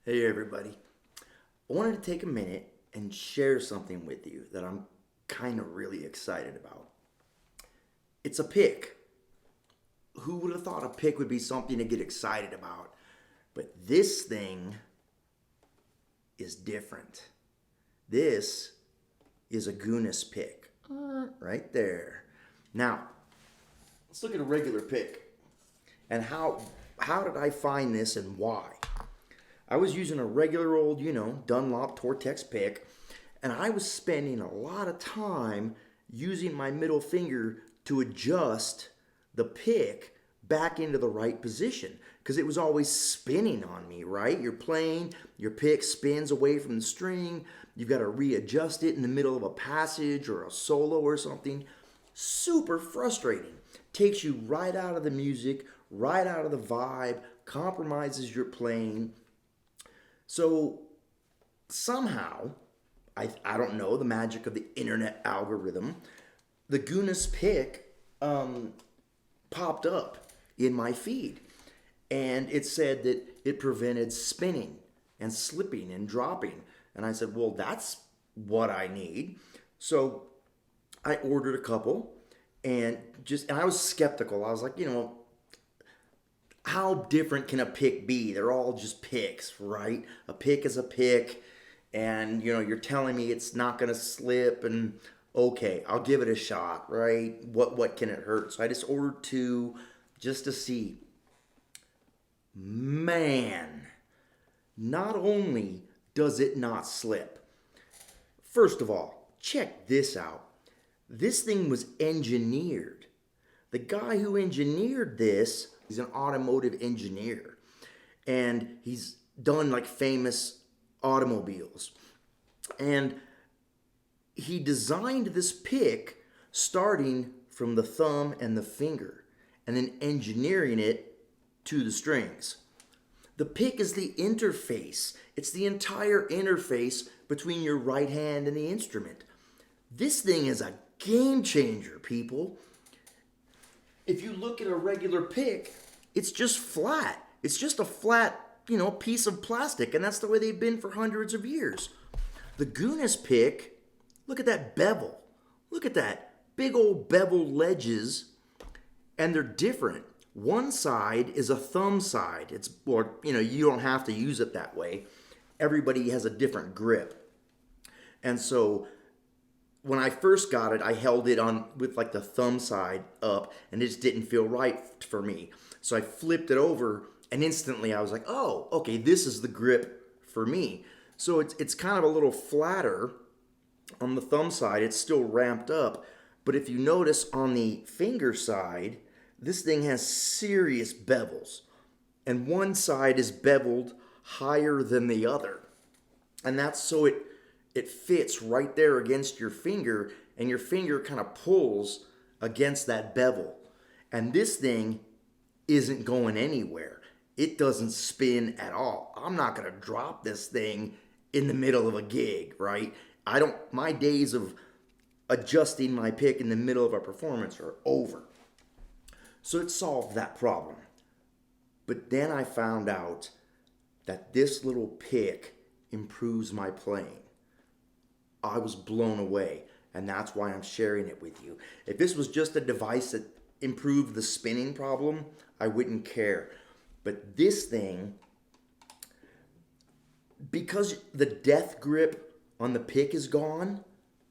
Hey everybody. I wanted to take a minute and share something with you that I'm kind of really excited about. It's a pick. Who would have thought a pick would be something to get excited about? But this thing is different. This is a Goonis pick. Right there. Now, let's look at a regular pick. And how did I find this and why? I was using a regular old, Dunlop Tortex pick, and I was spending a lot of time using my middle finger to adjust the pick back into the right position because it was always spinning on me, right? You're playing, your pick spins away from the string, you've got to readjust it in the middle of a passage or a solo or something. Super frustrating. Takes you right out of the music, right out of the vibe, compromises your playing. So somehow, I don't know, the magic of the internet algorithm, the Goonis pick popped up in my feed. And it said that it prevented spinning and slipping and dropping. And I said, well, that's what I need. So I ordered a couple and I was skeptical. I was like, how different can a pick be? They're all just picks, right? A pick is a pick, and you're telling me it's not gonna slip, and okay, I'll give it a shot, right? What can it hurt? So I just ordered two just to see. Man, not only does it not slip, first of all, check this out. This thing was engineered. The guy who engineered this, he's an automotive engineer, and he's done like famous automobiles. And he designed this pick starting from the thumb and the finger and then engineering it to the strings. The pick is the interface. It's the entire interface between your right hand and the instrument. This thing is a game changer, people. If you look at a regular pick, it's just flat. It's just a flat, piece of plastic, and that's the way they've been for hundreds of years. The Goonis pick, look at that bevel. Look at that big old bevel ledges, and they're different. One side is a thumb side. You don't have to use it that way. Everybody has a different grip. And so when I first got it, I held it on with like the thumb side up, and it just didn't feel right for me. So I flipped it over, and instantly I was like, oh, okay, this is the grip for me. So it's kind of a little flatter on the thumb side. It's still ramped up. But if you notice on the finger side, this thing has serious bevels. And one side is beveled higher than the other. And that's so it fits right there against your finger, and your finger kind of pulls against that bevel. And this thing isn't going anywhere. It doesn't spin at all. I'm not going to drop this thing in the middle of a gig, right? My days of adjusting my pick in the middle of a performance are over. So it solved that problem. But then I found out that this little pick improves my playing. I was blown away, and that's why I'm sharing it with you. If this was just a device that improved the spinning problem, I wouldn't care. But this thing, because the death grip on the pick is gone,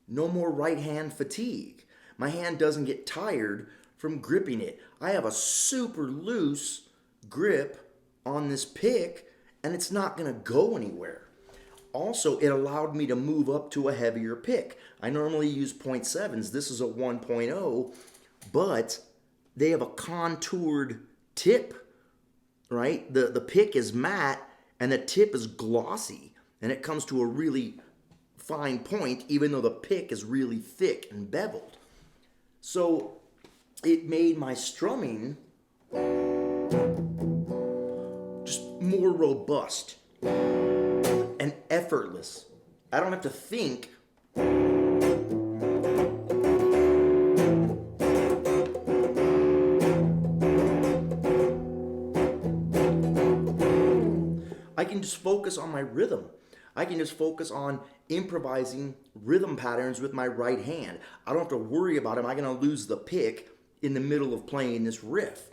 no more right hand fatigue. My hand doesn't get tired from gripping it. I have a super loose grip on this pick, and it's not going to go anywhere. Also, it allowed me to move up to a heavier pick. I normally use 0.7s. This is a 1.0, but they have a contoured tip, right? The pick is matte, and the tip is glossy, and it comes to a really fine point, even though the pick is really thick and beveled. So it made my strumming just more robust and effortless. I don't have to think. I can just focus on my rhythm. I can just focus on improvising rhythm patterns with my right hand. I don't have to worry about, am I going to lose the pick in the middle of playing this riff?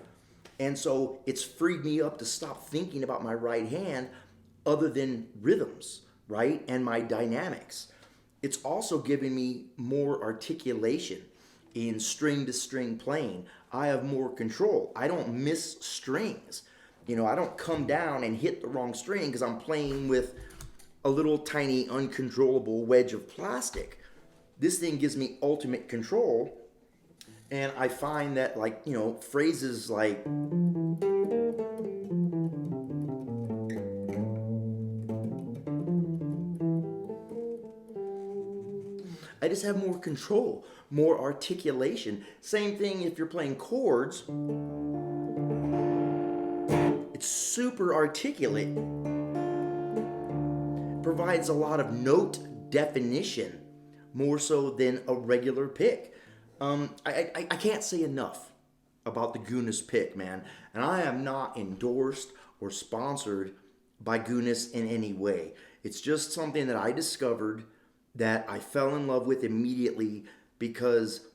And so it's freed me up to stop thinking about my right hand other than rhythms, right? And my dynamics. It's also giving me more articulation in string to string playing. I have more control. I don't miss strings. I don't come down and hit the wrong string because I'm playing with a little tiny uncontrollable wedge of plastic. This thing gives me ultimate control. And I find that, phrases like, I just have more control, more articulation. Same thing if you're playing chords. It's super articulate. Provides a lot of note definition, more so than a regular pick. I can't say enough about the Gonis pick, man. And I am not endorsed or sponsored by Goonis in any way. It's just something that I discovered that I fell in love with immediately because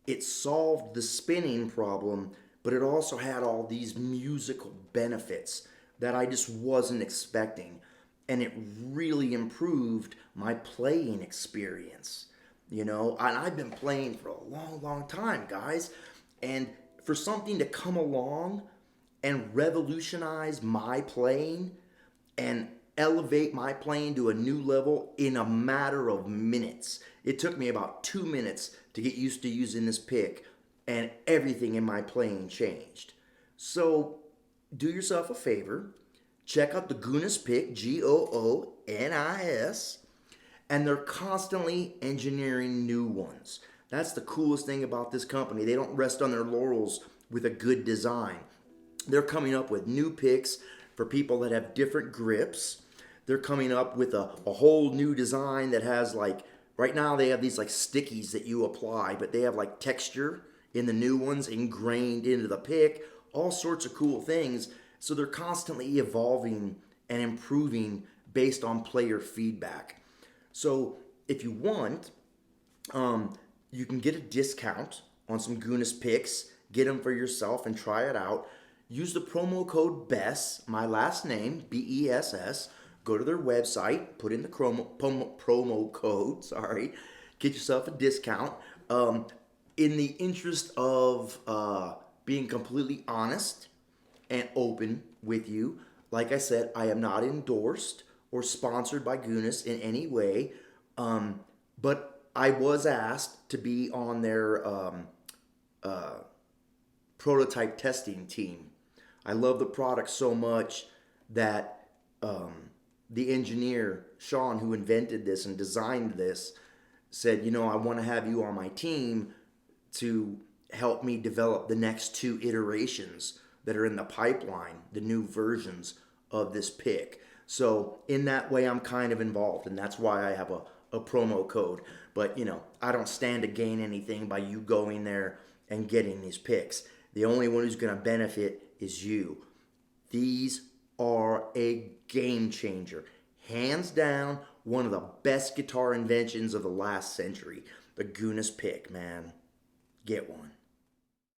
it solved the spinning problem, but it also had all these musical benefits that I just wasn't expecting. And it really improved my playing experience. And I've been playing for a long, long time, guys. And for something to come along and revolutionize my playing and elevate my playing to a new level in a matter of minutes. It took me about 2 minutes to get used to using this pick, and everything in my playing changed. So do yourself a favor. Check out the Goonis pick, Goonis, and they're constantly engineering new ones. That's the coolest thing about this company. They don't rest on their laurels with a good design. They're coming up with new picks for people that have different grips. They're coming up with a whole new design that has right now they have these stickies that you apply, but they have texture in the new ones ingrained into the pick, all sorts of cool things. So they're constantly evolving and improving based on player feedback. So if you want, you can get a discount on some Goonis picks, get them for yourself and try it out. Use the promo code BESS, my last name, BESS. Go to their website, put in the promo code, get yourself a discount. In the interest of being completely honest and open with you, like I said, I am not endorsed or sponsored by Goonis in any way, but I was asked to be on their prototype testing team. I love the product so much that the engineer, Sean, who invented this and designed this, said, I want to have you on my team to help me develop the next 2 iterations that are in the pipeline, the new versions of this pick. So in that way, I'm kind of involved, and that's why I have a promo code. But, I don't stand to gain anything by you going there and getting these picks. The only one who's going to benefit is you. These are a game changer. Hands down, one of the best guitar inventions of the last century. The Goonis pick, man. Get one.